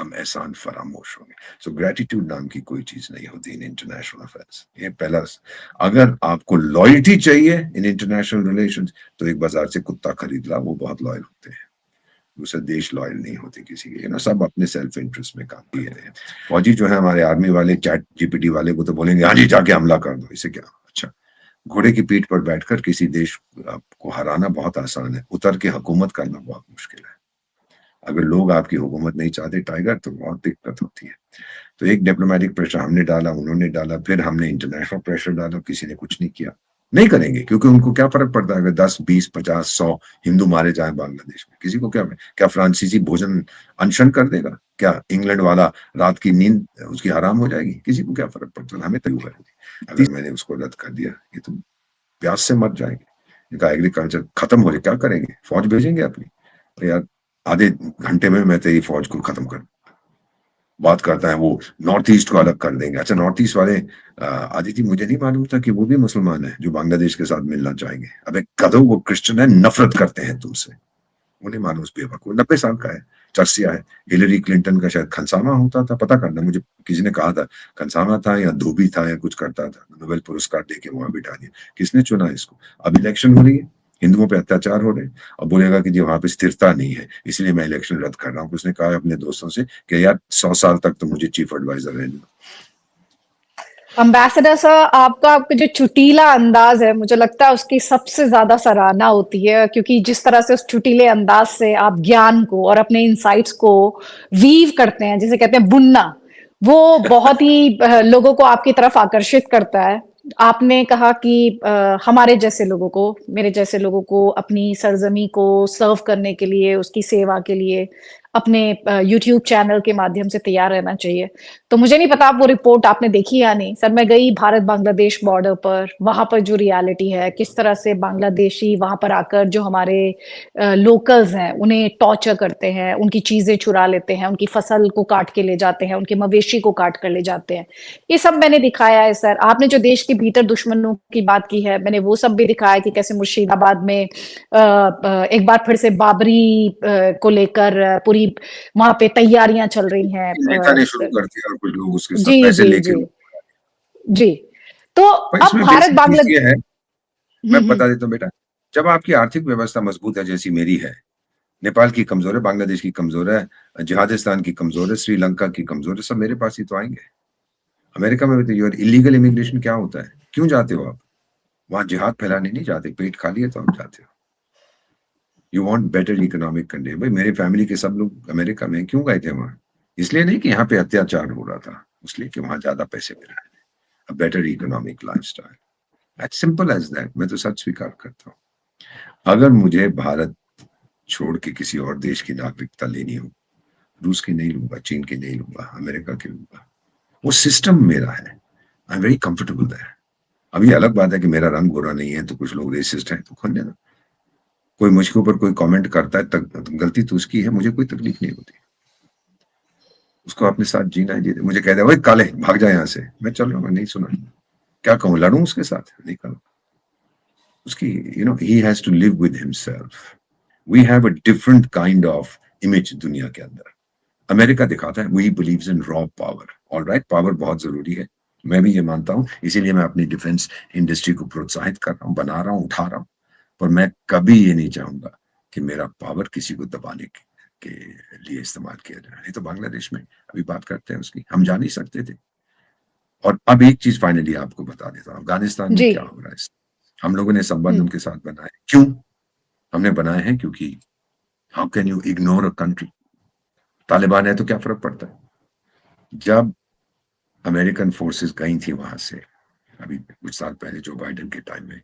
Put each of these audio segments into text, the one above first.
हम एहसान फरामोश होंगे। सो ग्रेटिट्यूड नाम की कोई चीज नहीं होती इन इंटरनेशनल अफेयर्स। ये पहला। अगर आपको लॉयल्टी चाहिए इन इंटरनेशनल रिलेशंस, तो एक बाजार से कुत्ता खरीद ला, वो बहुत लॉयल होते हैं। दूसरे देश लॉयल नहीं होते किसी के, ना सब अपने सेल्फ इंटरेस्ट में काम किए रहे हैं। फौजी जो है हमारे आर्मी वाले, चैट जीपीटी वाले, वो तो बोलेंगे हाँ जी जाके हमला कर दो, इसे क्या। अच्छा, घोड़े की पीठ पर बैठकर किसी देश को हराना बहुत आसान है, उतर के हुकूमत करना बहुत मुश्किल है। अगर लोग आपकी हुकूमत नहीं चाहते टाइगर, तो बहुत दिक्कत होती है। तो एक डिप्लोमेटिक प्रेशर हमने डाला, उन्होंने डाला, फिर हमने इंटरनेशनल प्रेशर डाला, किसी ने कुछ नहीं किया। नहीं करेंगे, क्योंकि उनको क्या फर्क पड़ता है अगर 10, 20, 50, 100 हिंदू मारे जाए बांग्लादेश में, किसी को क्या। क्या फ्रांसीसी भोजन अनशन कर देगा? क्या इंग्लैंड वाला रात की नींद उसकी हराम हो जाएगी? किसी को क्या फर्क पड़ता है, हमें तो हुआ है। अगर मैंने उसको रद्द कर दिया, ये तो प्यास से मर जाएंगे, इनका एग्रीकल्चर खत्म हो जाए, क्या करेंगे? फौज भेजेंगे अपनी? तो यार आधे घंटे में मैं तेरी फौज को खत्म कर। बात करता है वो नॉर्थ ईस्ट को अलग कर देंगे। अच्छा, नॉर्थ ईस्ट वाले आदिति, मुझे नहीं मालूम था कि वो भी मुसलमान है जो बांग्लादेश के साथ मिलना चाहेंगे। अबे गधों, वो क्रिश्चियन है, नफरत करते हैं तुमसे। उन्हें मालूम, उस बेवकूफ 90 साल का है, चर्सिया है। हिलरी क्लिंटन का शायद खनसामा होता था, पता करना, मुझे किसी ने कहा था खनसामा था या धोबी था या कुछ करता था, नोबेल पुरस्कार देके वहां बिठा दिया। किसने चुना इसको? अब इलेक्शन हो रही है, हिंदुओं पे अत्याचार हो रहे हैं, और बोलेगा कि जी वहां पे स्थिरता नहीं है इसलिए मैं इलेक्शन रद्द कर रहा हूँ। उसने कहा अपने दोस्तों से कि यार 100 साल तक तो मुझे चीफ एडवाइजर रहने दो। अम्बेसडर सर, आपका जो चुटीला अंदाज है, मुझे लगता है उसकी सबसे ज्यादा सराहना होती है, क्योंकि जिस तरह से उस चुटीले अंदाज से आप ज्ञान को और अपने इंसाइट्स को वीव करते हैं, जिसे कहते हैं बुनना, वो बहुत ही लोगों को आपकी तरफ आकर्षित करता है। आपने कहा कि हमारे जैसे लोगों को, मेरे जैसे लोगों को अपनी सरजमी को सर्व करने के लिए, उसकी सेवा के लिए अपने यूट्यूब चैनल के माध्यम से तैयार रहना चाहिए। तो मुझे नहीं पता वो रिपोर्ट आपने देखी या नहीं सर। मैं गई भारत बांग्लादेश बॉर्डर पर, वहां पर जो रियलिटी है, किस तरह से बांग्लादेशी वहां पर आकर जो हमारे लोकल्स हैं उन्हें टॉर्चर करते हैं, उनकी चीजें चुरा लेते हैं, उनकी फसल को काट के ले जाते हैं, उनके मवेशी को काट कर ले जाते हैं, ये सब मैंने दिखाया है सर। आपने जो देश के भीतर दुश्मनों की बात की है, मैंने वो सब भी दिखाया कि कैसे मुर्शिदाबाद में एक बार फिर से बाबरी को लेकर पूरी वहां पे तैयारियां चल रही हैं। नेता ने शुरू कर दिया और कुछ लोग उसके साथ जी पैसे जी लेके। जी जी। तो पर अब इसमें भारत बेसिक चीज ये बांग्लादेश। है, मैं बता देता हूँ बेटा, जब आपकी आर्थिक व्यवस्था मजबूत है जैसी मेरी है, नेपाल की कमजोर है, बांग्लादेश की कमजोर है, जिहादिस्तान की कमजोर है, श्रीलंका की कमजोर है, सब मेरे पास ही तो आएंगे। अमेरिका में भी तो इलीगल इमिग्रेशन क्या होता है? क्यों जाते हो आप वहां? जिहाद फैलाने नहीं जाते, पेट खाली है तो आप जाते हो। You want better economic condition. भाई मेरे फैमिली के सब लोग अमेरिका में, क्यों गए थे वहां? इसलिए नहीं कि यहाँ पे अत्याचार हो रहा था, इसलिए कि वहां ज्यादा पैसे मिल रहे थे, better economic lifestyle, as simple as that. मैं तो सच स्वीकार करता हूँ। अगर मुझे भारत छोड़ के किसी और देश की नागरिकता लेनी हो, रूस की नहीं लूंगा, चीन की नहीं लूंगा, अमेरिका की लूंगा। वो सिस्टम मेरा है, I am very comfortable there. अब ये अलग बात है कि मेरा रंग गोरा नहीं है तो कुछ लोग रेसिस्ट हैं, तो खोल देना। कोई मुझके ऊपर कोई कमेंट करता है तक गलती तो उसकी है, मुझे कोई तकलीफ नहीं होती। उसको अपने साथ जीना है, जी। मुझे कहते हैं काले भाग जाए यहाँ से, मैं चल रहा हूँ, नहीं सुना। क्या कहूँ, लड़ूं उसके साथ? नहीं करूँ। उसकी ही has to live with himself. We have a different kind of image दुनिया के अंदर। अमेरिका दिखाता है we believes in raw power. Alright, power बहुत जरूरी है, मैं भी ये मानता हूँ, इसीलिए मैं अपनी डिफेंस इंडस्ट्री को प्रोत्साहित कर रहा हूँ, बना रहा हूँ, उठा रहा हूँ। पर मैं कभी ये नहीं चाहूंगा कि मेरा पावर किसी को दबाने के लिए इस्तेमाल किया जाए। नहीं तो बांग्लादेश में अभी बात करते हैं उसकी, हम जा नहीं सकते थे। और अब एक चीज फाइनली आपको बता देता हूँ, अफगानिस्तान में जी। क्या हो रहा है। हम लोगों ने संबंध उनके साथ बनाए, क्यों हमने बनाए हैं? क्योंकि how can you ignore a country? Taliban है तो क्या फर्क पड़ता है? जब अमेरिकन फोर्सेस गई थी वहां से, अभी कुछ साल पहले जो बाइडेन के टाइम में,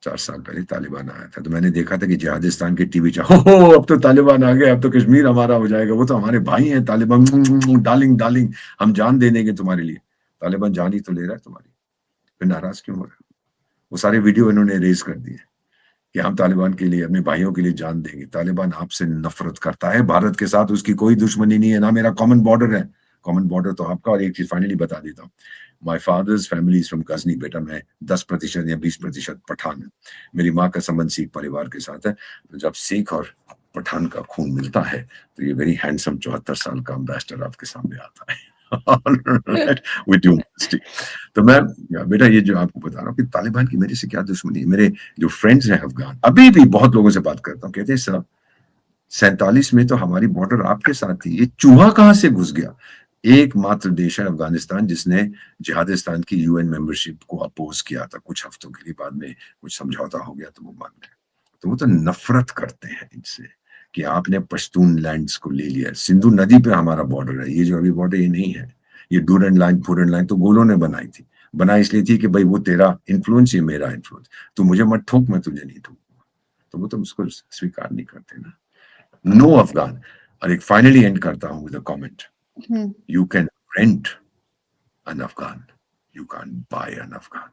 4 साल पहले तालिबान आया था, तो मैंने देखा था कि जिहादिस्तान के टीवी हो अब तो तालिबान आ गए, अब तो कश्मीर हमारा हो जाएगा, वो तो हमारे भाई हैं तालिबान, डार्लिंग डार्लिंग, हम जान दे देंगे तुम्हारे लिए। तालिबान जान ही तो ले रहा है तुम्हारी, फिर नाराज क्यों हो रहा है? वो सारे वीडियो इन्होंने रेज कर दिए कि हम तालिबान के लिए, अपने भाइयों के लिए जान देंगे। तालिबान आपसे नफरत करता है, भारत के साथ उसकी कोई दुश्मनी नहीं है, ना मेरा कॉमन बॉर्डर है। कॉमन बॉर्डर तो आपका। और एक चीज फाइनली बता देता हूँ, my father's family is from Ghazni. बेटा मैं 10% या 20% पठान है। मेरी माँ का संबंध सिख परिवार के साथ है। जब सिख और पठान का खून मिलता है तो ये वेरी हैंडसम 74 साल का एम्बेसडर आपके सामने आता है। With university. तो मैं बेटा ये जो आपको बता रहा हूँ कि तालिबान की मेरे से क्या दुश्मनी है। मेरे जो फ्रेंड्स हैं अफगान, अभी भी बहुत लोगों से बात करता हूँ, कहते हैं सर 47 में तो हमारी बॉर्डर आपके साथ थी, ये चूहा कहां से घुस गया। एकमात्र देश है अफगानिस्तान जिसने जिहादिस्तान की यूएन मेंबरशिप को अपोज किया था कुछ हफ्तों के लिए, बाद में कुछ समझौता हो गया तो वो मान गए। तो वो तो नफरत करते हैं इनसे कि आपने पश्तून लैंड्स को ले लिया। सिंधु नदी पे हमारा बॉर्डर है, ये जो अभी बॉर्डर ये नहीं है। ये डूरन लाइन फूरन लाइन तो गोलों ने बनाई थी, बनाई इसलिए थी कि भाई वो तेरा इन्फ्लुएंस, ये मेरा इन्फ्लुएंस, तू मुझे मत ठोक मैं तुझे नहीं ठोकूंगा। तो वो तो उसको स्वीकार नहीं करते ना। नो अफगान। और एक फाइनली एंड करता हूं with a comment, you can rent an Afghan, you can buy an Afghan.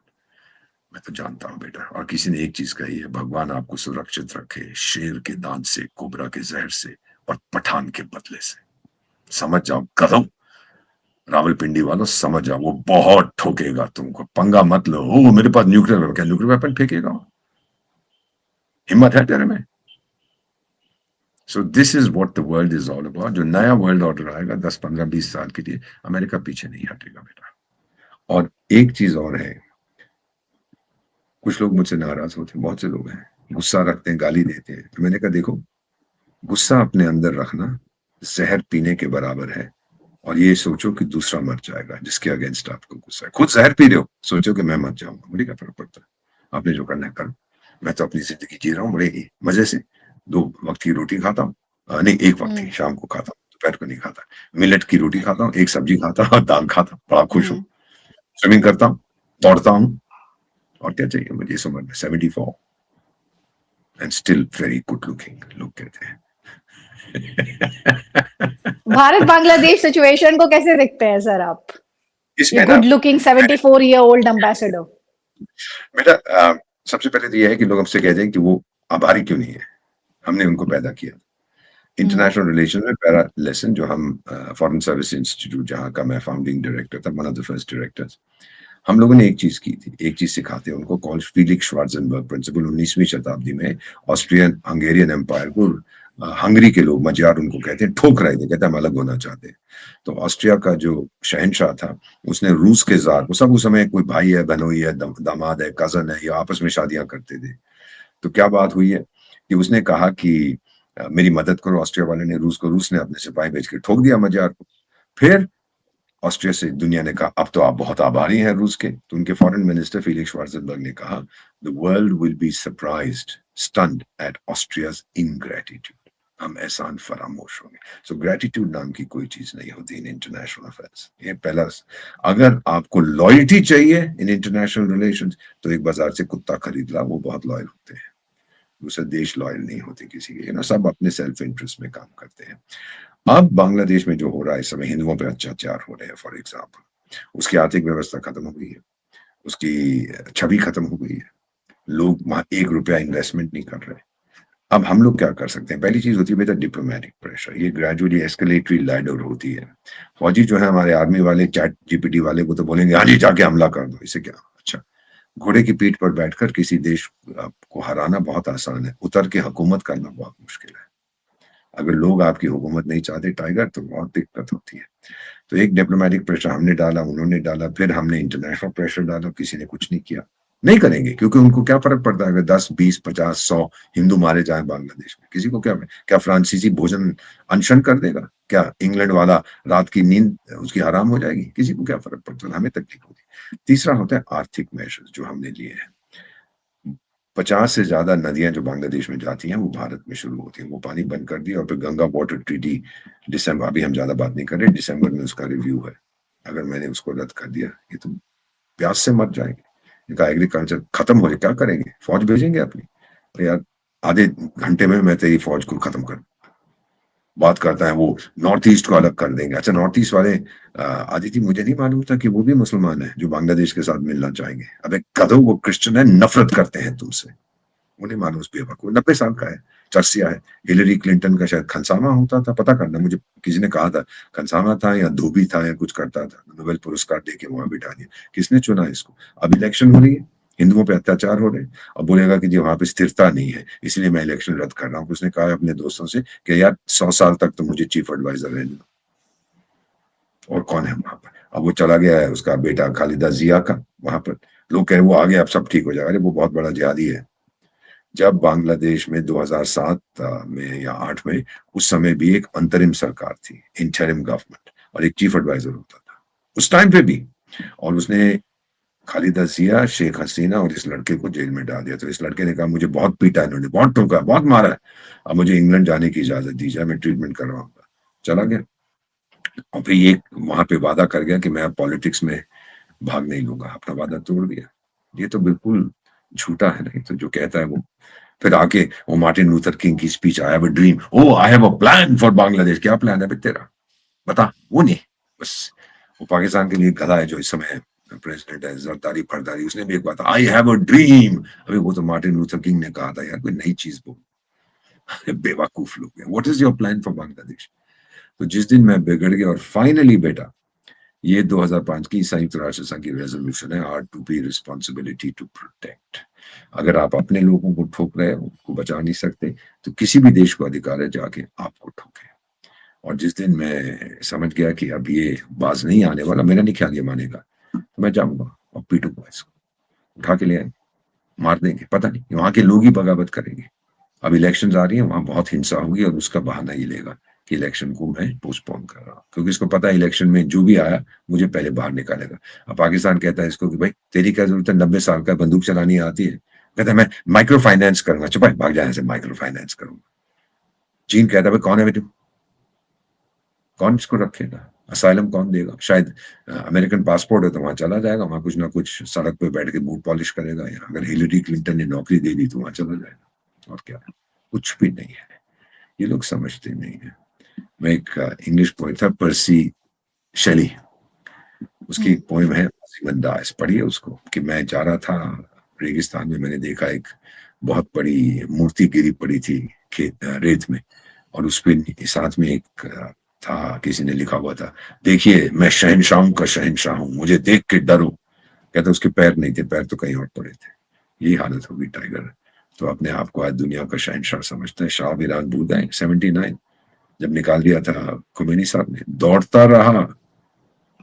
मैं तो जानता हूं बेटा, और किसी ने एक चीज कही है, भगवान आपको सुरक्षित रखे शेर के दांत से, कोबरा के जहर से और पठान के बदले से। समझ जाओ गधों, रावलपिंडी वालों समझ जाओ, वो बहुत ठोकेगा तुमको, पंगा मत लो। ओ मेरे पास न्यूक्लियर वेपन, क्या न्यूक्लियर वेपन फेंकेगा? हिम्मत है तेरे में? So this is what the world is all about. जो नया वर्ल्ड ऑर्डर आएगा 10 15 20 साल के लिए, अमेरिका पीछे नहीं हटेगा बेटा। और एक चीज और है, कुछ लोग मुझसे नाराज होते हैं, बहुत से लोग हैं, गुस्सा रखते हैं, गाली देते हैं। तो मैंने कहा देखो, गुस्सा अपने अंदर रखना जहर पीने के बराबर है। और ये सोचो कि दूसरा मर जाएगा जिसके अगेंस्ट आपको गुस्सा है। खुद जहर पी रहे हो, सोचो कि मैं मर जाऊंगा, मुझे क्या फर्क पड़ता है, आपने जो करना है करो। मैं तो अपनी जिंदगी जी रहा हूँ बड़े ही मजे से। 2 वक्त की रोटी खाता हूँ, नहीं 1 वक्त की, शाम को खाता हूँ, दोपहर को नहीं खाता। मिलेट की रोटी खाता हूँ, 1 सब्जी खाता हूँ, दाल खाता हूँ, बड़ा खुश हूँ। स्विमिंग करता हूँ, दौड़ता हूँ, और क्या चाहिए मुझे इस उम्र में। 74 and still very good looking, लोग कहते हैं। भारत बांग्लादेश सिचुएशन को कैसे देखते हैं सर आप? ये इसमें ना good looking 74 year old ambassador. बेटा सबसे पहले तो ये है कि लोग हमसे कहते हैं कि वो आभारी क्यों नहीं है, हमने उनको पैदा किया। इंटरनेशनल रिलेशन में पहला लेसन जो हम फॉरेन सर्विस इंस्टीट्यूट जहाँ का मैं फाउंडिंग डायरेक्टर था, one of the first directors, हम लोगों ने एक चीज की थी, एक चीज सिखाते हैं उनको, कॉल्ड फीलिक्स श्वार्ज़ेनबर्ग प्रिंसिपल। 19वीं शताब्दी में ऑस्ट्रियन हंगेरियन एम्पायर को हंगरी के लोग, मजार उनको कहते हैं, ठोक रहे थे, कहते हैं हम अलग होना चाहते हैं। तो ऑस्ट्रिया का जो शहनशाह था, उसने रूस के जार, वो सब उस समय कोई भाई है, बहनोई है, दामाद है, कजन है, या आपस में शादियां करते थे। तो क्या बात हुई है कि उसने कहा कि मेरी मदद करो, ऑस्ट्रिया वाले ने रूस को, रूस ने अपने सिपाही भेज के ठोक दिया मजार को। फिर ऑस्ट्रिया से दुनिया ने कहा अब तो आप बहुत आभारी हैं रूस के। तो उनके फॉरेन मिनिस्टर फीलिक्स श्वार्ज़ेनबर्ग ने कहा the world will be surprised, stunned at Austria's ingratitude. हम एहसान फरामोश होंगे। सो ग्रेटिट्यूड नाम की कोई चीज नहीं होती इन इंटरनेशनल अफेयर्स। ये पहला, अगर आपको लॉयल्टी चाहिए इन इंटरनेशनल रिलेशंस तो एक बाजार से कुत्ता खरीद ला, वो बहुत लॉयल होते हैं। दूसरे देश लॉयल नहीं होते किसी के, ना सब अपने सेल्फ इंटरेस्ट में काम करते हैं। अब बांग्लादेश में जो हो रहा है इस समय, हिंदुओं पे अत्याचार हो रहे हैं फॉर एग्जाम्पल, उसकी आर्थिक व्यवस्था खत्म हो गई है, उसकी छवि खत्म हो गई है, लोग वहां 1 रुपया इन्वेस्टमेंट नहीं कर रहे। अब हम लोग क्या कर सकते हैं? पहली चीज होती है बेटा डिप्लोमेटिक प्रेशर, ये ग्रेजुअली एस्केलेटरी लैडर होती है। फौजी जो है हमारे आर्मी वाले, चैट जीपीटी वाले, वो तो बोलेंगे हाँ जी जाके हमला कर दो, इससे क्या। अच्छा, घोड़े की पीठ पर बैठकर किसी देश को हराना बहुत आसान है, उतर के हुकूमत करना बहुत मुश्किल है। अगर लोग आपकी हुकूमत नहीं चाहते टाइगर, तो बहुत दिक्कत होती है। तो एक डिप्लोमेटिक प्रेशर हमने डाला, उन्होंने डाला, फिर हमने इंटरनेशनल प्रेशर डाला, किसी ने कुछ नहीं किया। नहीं करेंगे क्योंकि उनको क्या फर्क पड़ता है अगर 10 20 50 100 हिंदू मारे जाए बांग्लादेश में, किसी को क्या। क्या फ्रांसीसी भोजन अनशन कर देगा? क्या इंग्लैंड वाला रात की नींद उसकी हराम हो जाएगी? किसी को क्या फर्क पड़ता है, हमें तकलीफ होती। तीसरा होता है आर्थिक मेजर्स जो हमने लिए हैं। 50 से ज्यादा नदियां जो बांग्लादेश में जाती हैं वो भारत में शुरू होती हैं, वो पानी बंद कर दिया। और फिर गंगा वाटर ट्रीटी दिसंबर, अभी हम ज्यादा बात नहीं कर रहे, दिसंबर में उसका रिव्यू है। अगर मैंने उसको रद्द कर दिया, ये तो प्यास से मर जाएंगे, इनका एग्रीकल्चर खत्म हो जाए, क्या करेंगे? फौज भेजेंगे अपनी? अरे यार, आधे घंटे में मैं तेरी फौज को खत्म कर बात करता है। वो नॉर्थ ईस्ट को अलग कर देंगे। अच्छा, नॉर्थ ईस्ट वाले आदिति, मुझे नहीं मालूम था कि वो भी मुसलमान है जो बांग्लादेश के साथ मिलना चाहेंगे। अबे कदो, वो क्रिश्चियन है, नफरत करते हैं तुमसे। उन्हें मालूम, उस बेवकूफ 90 साल का है, चर्सिया है। हिलरी क्लिंटन का शायद खनसामा होता था, पता करना, मुझे किसी ने कहा था खनसामा था या धोबी था या कुछ करता था, नोबेल पुरस्कार देके वहां बिठा दिया। किसने चुना इसको? अब इलेक्शन हो रही है, हिंदुओं पे अत्याचार हो रहे हैं, और बोलेगा कि जी वहां पे स्थिरता नहीं है इसलिए मैं इलेक्शन रद्द कर रहा हूँ। उसने कहा अपने दोस्तों से कि यार 100 साल तक तो मुझे चीफ एडवाइजर रहने दो, और कौन है वहां पर। अब वो चला गया है उसका बेटा खालिदा जिया का वहां पर, लोग कह रहे वो आ गया अब सब ठीक हो जाएगा। अरे वो बहुत बड़ा जिहादी है। जब बांग्लादेश में 2007 में या 8 में, उस समय भी एक अंतरिम सरकार थी, इंटरिम गवर्नमेंट, और एक चीफ एडवाइजर होता था उस टाइम पे भी। और उसने खालिदा जिया, शेख हसीना और इस लड़के को जेल में डाल दिया। तो इस लड़के ने कहा मुझे बहुत पीटा इन्होंने, बहुत ठोका, बहुत मारा है, अब मुझे इंग्लैंड जाने की इजाजत दी जाए, मैं ट्रीटमेंट करवाऊंगा। चला गया, और फिर ये वहां पे वादा कर गया कि मैं अब पॉलिटिक्स में भाग नहीं लूंगा, अपना वादा तोड़ दिया। ये तो बिल्कुल झूठा है नहीं तो जो कहता है वो। फिर आके वो मार्टिन लूथर किंग की speech, I have a dream, oh I have a plan for Bangladesh. क्या प्लान है बे तेरा, बता। वो नहीं, बस वो पाकिस्तान के लिए गधा है जो इस समय प्रेसिडेंट है, जरदारी फरदारी। उसने भी एक बात, आई हैव अ ड्रीम। अभी वो तो मार्टिन लूथर किंग ने कहा था, यार कोई नई चीज बोल। बेवकूफ लोग हैं। What is your plan for Bangladesh. तो जिस दिन मैं बिगड़ गया, और फाइनली बेटा, ये 2005 की संयुक्त राष्ट्र संघ की रेजोल्यूशन है, R two P responsibility to protect. अगर आप अपने लोगों को ठोक रहे हो, उनको बचा नहीं सकते, तो किसी भी देश को अधिकार है जाके आपको ठोके। और जिस दिन मैं समझ गया कि अब ये बाज नहीं आने वाला, मेरा नहीं ख्याल ये मानेगा, तो मैं जाऊंगा और पीटूंगा इसको, उठा के ले आए, मार देंगे, पता नहीं वहां के लोग ही बगावत करेंगे। अब इलेक्शन आ रही है, वहां बहुत हिंसा होगी, और उसका बहाना ये लेगा कि इलेक्शन को मैं पोस्टपोन कर रहा हूँ, क्योंकि इसको पता है इलेक्शन में जो भी आया मुझे पहले बाहर निकालेगा। अब पाकिस्तान कहता है इसको कि भाई तेरी क्या जरूरत है, 90 साल का, बंदूक चलानी आती है। कहता है मैं माइक्रो फाइनेंस करूंगा, चुप भाग जाए से, माइक्रो फाइनेंस करूंगा। चीन कहता है भाई कौन है बेटू, कौन इसको रखेगा, असाइलम कौन देगा। शायद अमेरिकन पासपोर्ट है तो वहां चला जाएगा, वहां कुछ ना कुछ सड़क पे बैठ के बूट पॉलिश करेगा, या अगर हिलरी क्लिंटन ने नौकरी दे दी तो वहां चला जाएगा। और क्या, कुछ भी नहीं है। ये लोग समझते नहीं है। मैं एक इंग्लिश पोइट था, पर्सी शेली, उसकी एक पोइम है दास, पढ़िए उसको, कि मैं जा रहा था रेगिस्तान में, मैंने देखा एक बहुत बड़ी मूर्ति गिरी पड़ी थी खेत रेत में, और उस पे साथ में एक था, किसी ने लिखा हुआ था, देखिए मैं शहनशाहों का शहनशाह हूं, मुझे देख के डरो। कहता उसके पैर नहीं थे, पैर तो कहीं और पड़े थे। यही हालत होगी टाइगर। तो अपने आप को आज दुनिया का शहनशाह समझता है। शाह ईरान भूल गए 79 जब निकाल दिया था खुमैनी साहब ने, दौड़ता रहा,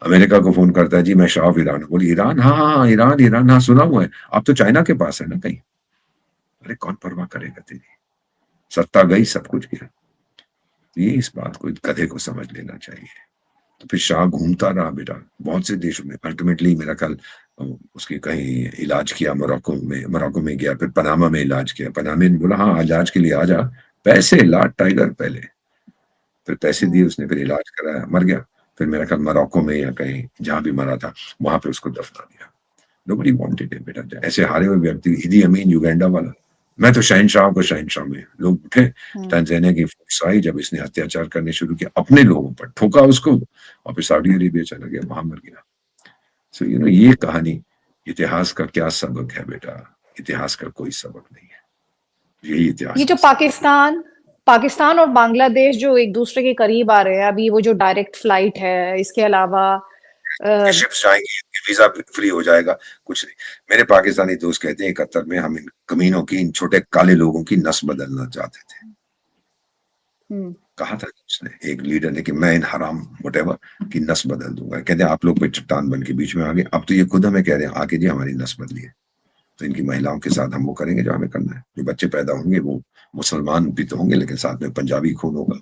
अमेरिका को फोन करता है, जी मैं शाह ईरान हूं। बोली ईरान, हाँ हाँ ईरान, ईरान हाँ सुना हुआ है, आप तो चाइना के पास है ना कहीं। अरे कौन परवाह करेगा तेरी, सत्ता गई सब कुछ गया। ये इस बात को गधे को समझ लेना चाहिए। तो फिर शाह घूमता रहा बेटा बहुत से देशों में, अल्टीमेटली मेरा ख्याल उसके कहीं इलाज किया मोरक्को में गया, फिर पनामा में इलाज किया। पनामे ने बोला हाँ इलाज के लिए आ जा, पैसे ला टाइगर पहले। फिर पैसे दिए उसने, फिर इलाज कराया, मर गया। फिर मेरा ख्याल मोरक्को में या कहीं जहां भी मरा था वहां पे उसको दफना दिया। नोबडी वांटेड हिम बेटा, ऐसे हारे हुए व्यक्ति, इदी अमीन युगांडा वाला, मैं तो शहनशाह को शहनशाह में, लोग उठे। तंजानिया की फोर्स आई, जब इसने अत्याचार करने शुरू किया अपने लोगों पर, ठोका उसको, और फिर सऊदी अरेबिया चला गया, वहां मर गया। सो ये कहानी, इतिहास का क्या सबक है बेटा, इतिहास का कोई सबक नहीं है, यही इतिहास ये का जो सबक। पाकिस्तान पाकिस्तान और बांग्लादेश जो एक दूसरे के करीब आ रहे हैं, अभी वो जो डायरेक्ट फ्लाइट है, इसके अलावा शिप्स जाएंगी, वीजा फ्री हो जाएगा, कुछ नहीं। मेरे पाकिस्तानी दोस्त कहते हैं 71 में हम इन कमीनों की, इन छोटे काले लोगों की नस बदलना चाहते थे। कहा था उसने, एक लीडर ने, कि मैं इन हराम वटेवर की नस बदल दूंगा। कहते हैं आप लोग पे चट्टान बन के बीच में आ गए, अब तो ये खुद हमें कह रहे हैं आके जी हमारी नस बदलिए, तो इनकी महिलाओं के साथ हम वो करेंगे जो हमें करना है। जो बच्चे पैदा होंगे वो मुसलमान भी तो होंगे, लेकिन साथ में पंजाबी खून होगा।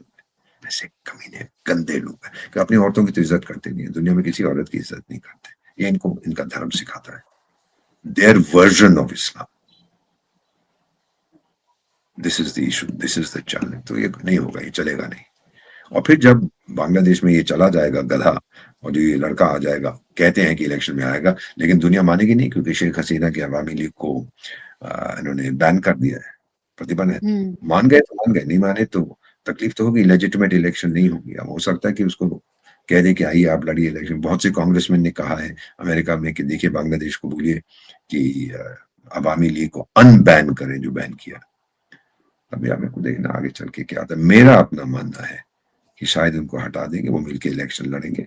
ऐसे कमीने गंदे लोग हैं कि अपनी औरतों की तो इज्जत करते नहीं है, दुनिया में किसी औरत की इज्जत नहीं करते। ये इनको इनका धर्म सिखाता है, their version of Islam. This is the issue, this is the challenge. तो ये नहीं होगा, ये चलेगा नहीं। और फिर जब बांग्लादेश में ये चला जाएगा गधा, और जो ये लड़का आ जाएगा, कहते हैं कि इलेक्शन में आएगा, लेकिन दुनिया मानेगी नहीं, क्योंकि शेख हसीना की अवामी लीग को इन्होंने बैन कर दिया है, प्रतिबंध है। मान गए तो मान गए, नहीं माने तो तकलीफ तो होगी, लेजिटिमेट इलेक्शन नहीं होगी। अब हो सकता है कि उसको कह दे कि आइए आप लड़िए इलेक्शन। बहुत से कांग्रेसमैन ने कहा है अमेरिका में कि देखिए बांग्लादेश को बोलिए कि अवामी लीग को अनबैन करें जो बैन किया। अभी हमें को देखना आगे चल के क्या आता है। मेरा अपना मानना है कि शायद उनको हटा देंगे, वो मिलके इलेक्शन लड़ेंगे,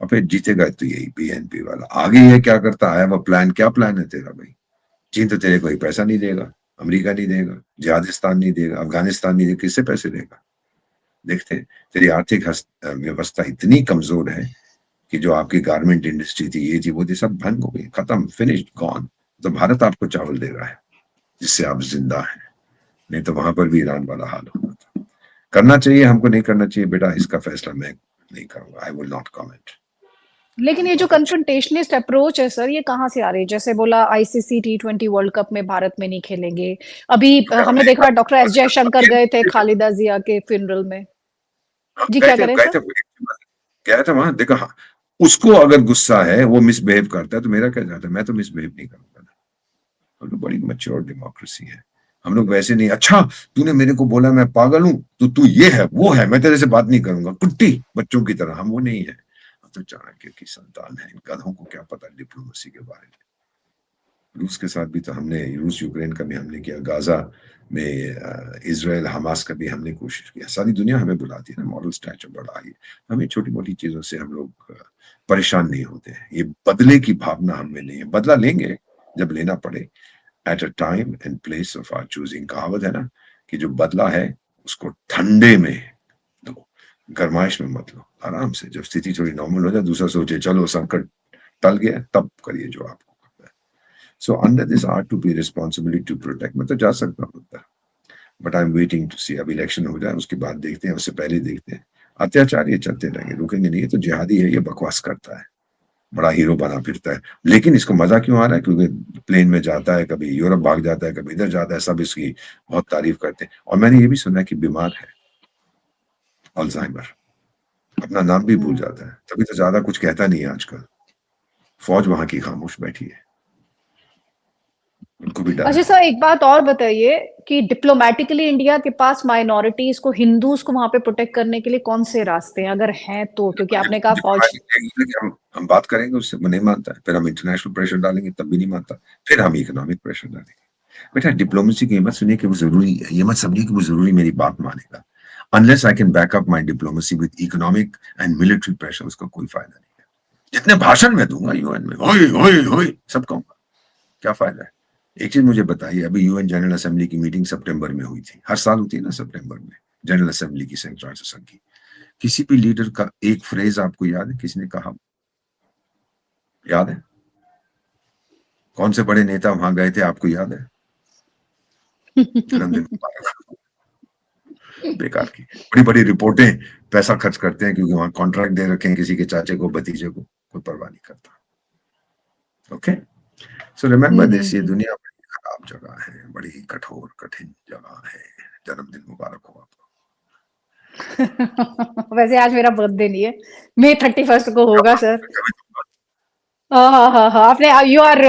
और फिर जीतेगा तो यही बीएनपी वाला। आगे ये क्या करता है, वो प्लान, क्या प्लान है तेरा भाई, चीन तो तेरे को कोई पैसा नहीं देगा, अमेरिका नहीं देगा, जिहादिस्तान नहीं देगा, अफगानिस्तान नहीं देगा, किससे पैसे देगा? देखते हैं, तेरी आर्थिक व्यवस्था इतनी कमजोर है कि जो आपकी गारमेंट इंडस्ट्री थी, ये थी, वो थी, सब भंग हो गई, खत्म, फिनिश्ड, गॉन। तो भारत आपको चावल दे रहा है जिससे आप जिंदा हैं, नहीं तो वहां पर भी ईरान वाला हाल होगा। करना चाहिए हमको, नहीं करना चाहिए बेटा, इसका फैसला मैं नहीं करूंगा, आई विल नॉट कमेंट। लेकिन ये जो बहुत अच्छा। कन्फ्रंटेशनिस्ट अप्रोच है सर, ये कहाँ से आ रही है? जैसे बोला आईसीसी T20 वर्ल्ड कप में भारत में नहीं खेलेंगे। अभी हमने देखा डॉक्टर एस जयशंकर गए थे खालिदा जिया के फ्यूनरल में। जी गए क्या थे करें गए सर? थे गया था वहां, देखा, हाँ, उसको अगर गुस्सा है, वो मिसबिहेव करता है, तो मेरा क्या जाता है, मैं तो मिसबिहेव नहीं करूंगा ना। हम लोग बड़ी मैच्योर डेमोक्रेसी है, हम लोग वैसे नहीं, अच्छा तूने मेरे को बोला मैं पागल हूं, तो तू ये है वो है, मैं तेरे से बात नहीं करूंगा, कुट्टी बच्चों की तरह, हम वो नहीं है। हम तो चाणक्य की संतान है, इन गधों को क्या पता डिप्लोमेसी के बारे में। रूस के साथ भी तो हमने, रूस यूक्रेन का भी हमने किया, गाजा में इजराइल हमास का भी हमने कोशिश किया, सारी दुनिया हमें बुलाती है ना, मॉरल स्टैचर बढ़ा है। हमें छोटी मोटी चीजों से हम लोग परेशान नहीं होते हैं, ये बदले की भावना हमें नहीं है, बदला लेंगे जब लेना पड़े, at a time and place of our choosing. कहावत है ना कि जो बदला है उसको ठंडे में लो, गरमाइश में मत लो, आराम से, जब स्थिति थोड़ी नॉर्मल हो जाए, दूसरा सोचे चलो संकट टल गया, तब करिए जो आपको करना है। So under this R two P responsibility to protect, मैं तो जा सकता हूँ, but I am waiting to see, अब इलेक्शन हो जाए उसके बाद देखते हैं, उससे पहले देखते हैं। अत्याचार ये चलते रहेंगे, रुकेंगे नहीं, ये तो जिहादी है, ये बकवास करता है, बड़ा हीरो बना फिरता है, लेकिन इसको मजा क्यों आ रहा है? क्योंकि प्लेन में जाता है, कभी यूरोप भाग जाता है, कभी इधर जाता है, सब इसकी बहुत तारीफ करते हैं। और मैंने ये भी सुना है कि बीमार है, अल्जाइमर, अपना नाम भी भूल जाता है, तभी तो ज्यादा कुछ कहता नहीं है आजकल। फौज वहां की खामोश बैठी है, उनको भी डर अच्छा है। सर, एक बात और बताइए कि डिप्लोमेटिकली इंडिया के पास माइनॉरिटीज को, हिंदूज को वहां पे प्रोटेक्ट करने के लिए कौन से रास्ते हैं, अगर हैं तो? क्योंकि आपने कहा फौज। डिप्लोमेटिक हम बात करेंगे उससे, वो नहीं मानता है, फिर हम इंटरनेशनल प्रेशर डालेंगे तब भी नहीं मानता, फिर हम इकोनॉमिक प्रेशर डालेंगे। बेटा डिप्लोमेसी की मत सुनिए कि वो जरूरी है, ये मत समझिए कि वो जरूरी मेरी बात मानेगा। Unless I can back up my diplomacy with economic and military pressure, उसका कोई फायदा नहीं है। जितने भाषण में दूंगा यूएन में, होई होई होई सब कहूंगा, क्या फायदा है? एक चीज मुझे बताइए, अभी यूएन जनरल असेंबली की मीटिंग सितंबर में हुई थी, हर साल होती है ना सितंबर में, जनरल असेंबली की, संयुक्त राष्ट्र संघ की। किसी भी लीडर का एक फ्रेज आपको याद है, किसने कहा, याद है? कौन से बड़े नेता वहां गए थे, आपको याद है? जन्मदिन मुबारक। बेकार की बड़ी बड़ी रिपोर्टें, पैसा खर्च करते हैं क्योंकि वहां कॉन्ट्रैक्ट दे रखे हैं किसी के चाचे को, भतीजे को, कोई परवाह नहीं करता। ओके, सो रिमेंबर दिस, ये दुनिया बड़ी खराब जगह है, बड़ी कठोर कठिन जगह है। जन्मदिन मुबारक हो आपको। वैसे आज मेरा बर्थडे नहीं है, May 31 को होगा सर। कभी हाँ हाँ हाँ हाँ, आपने, you are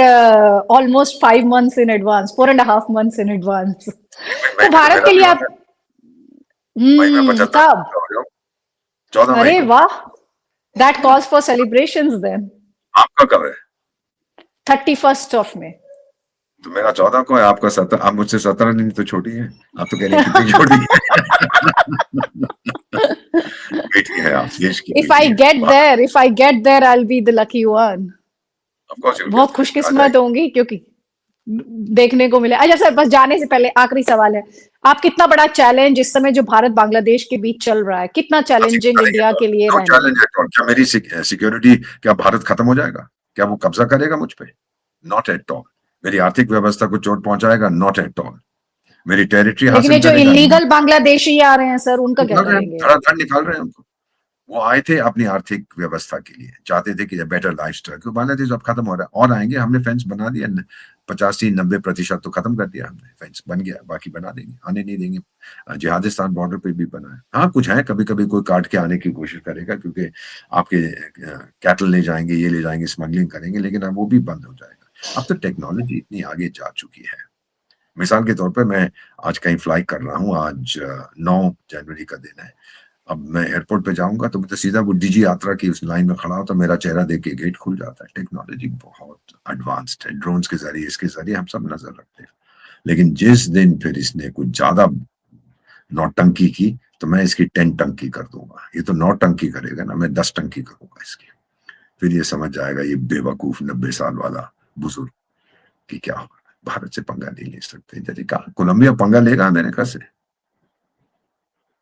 almost 5 months in advance, 4.5 months in advance. मई तो में तो भारत मेरा के भी लिए हो आप, गया, मई में 75 कब? हो जाओ, 14 मई अरे को। वाह, that calls for celebrations then. आपका कब है? 31 May। तो मेरा 14 को है, आपका 17, आप मुझसे 17 दिन तो छोटी है, आप तो कह रही हैं कितनी छोटी है। बेटी है आप, देश की इफ बेटी आई है, गेट भारत। There, if I get there, I will be the lucky one. Of course you will बहुत गेट देयर, आ खुशकिस्मत जाएगी। होंगी क्योंकि देखने को मिले। अच्छा सर, बस जाने से पहले आखिरी सवाल है, आप कितना बड़ा चैलेंज इस समय जो भारत बांग्लादेश के बीच चल रहा है, कितना नथिंग चैलेंजिंग करेंगे इंडिया तो, के लिए नो रहने चैलेंज वाला? At all. क्या मेरी सिक्योरिटी, क्या भारत खत्म हो जाएगा? क्या वो कब्जा करेगा मुझ पे? Not at all. मेरी आर्थिक व्यवस्था को चोट पहुंचाएगा? Not at all. मेरी टेरिटरी लेकिन ये हासिल जो करेगा? इलीगल बांग्लादेशी आ रहे हैं सर, उनका क्या निकाल रहे हैं, करेंगे? धड़ाधड़ निकाल रहे हैं उनको। वो आए थे अपनी आर्थिक व्यवस्था के लिए, चाहते थे कि बेटर लाइफ स्टाइल, क्योंकि बांग्लादेश अब खत्म हो रहा है, और आएंगे, हमने फेंस बना दिया, 85-90% तो खत्म कर दिया हमने, फेंस बन गया, बाकी बना देंगे, आने नहीं देंगे। जिहादिस्तान बॉर्डर पे भी बना है, हाँ कुछ है, कभी कभी कोई काट के आने की कोशिश करेगा, क्योंकि आपके कैटल ले जाएंगे, ये ले जाएंगे, स्मगलिंग करेंगे, लेकिन अब वो भी बंद हो जाएगा। अब तो टेक्नोलॉजी इतनी आगे जा चुकी है। मिसाल के तौर पर मैं आज कहीं फ्लाई कर रहा हूँ, आज 9 जनवरी का दिन है, अब मैं एयरपोर्ट पे जाऊंगा तो मैं तो सीधा वो डीजी यात्रा की उस लाइन में खड़ा होता, मेरा चेहरा देख के गेट खुल जाता है। टेक्नोलॉजी बहुत एडवांस्ड है, ड्रोन्स के जरिए, इसके जरिए हम सब नजर रखते हैं। लेकिन जिस दिन फिर इसने कुछ ज्यादा नौटंकी की, तो मैं इसकी 10 टंकी कर दूंगा। ये तो 9 टंकी करेगा ना, मैं 10 टंकी करूंगा इसकी। फिर ये समझ जाएगा ये बेवकूफ 90 साल वाला बुजुर्ग कि क्या होगा। भारत से पंगा नहीं ले सकते। यदि कहा कोलंबिया पंगा लेगा अमेरिका से,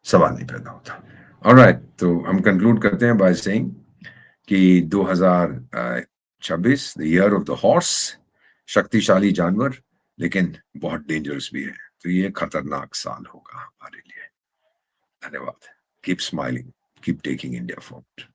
सवाल नहीं पैदा होता। ऑलराइट, तो हम कंक्लूड करते हैं बाय सेइंग कि 2026 the year of the horse, शक्तिशाली जानवर लेकिन बहुत डेंजरस भी है, तो ये खतरनाक साल होगा हमारे लिए। धन्यवाद। Keep smiling, keep taking India forward.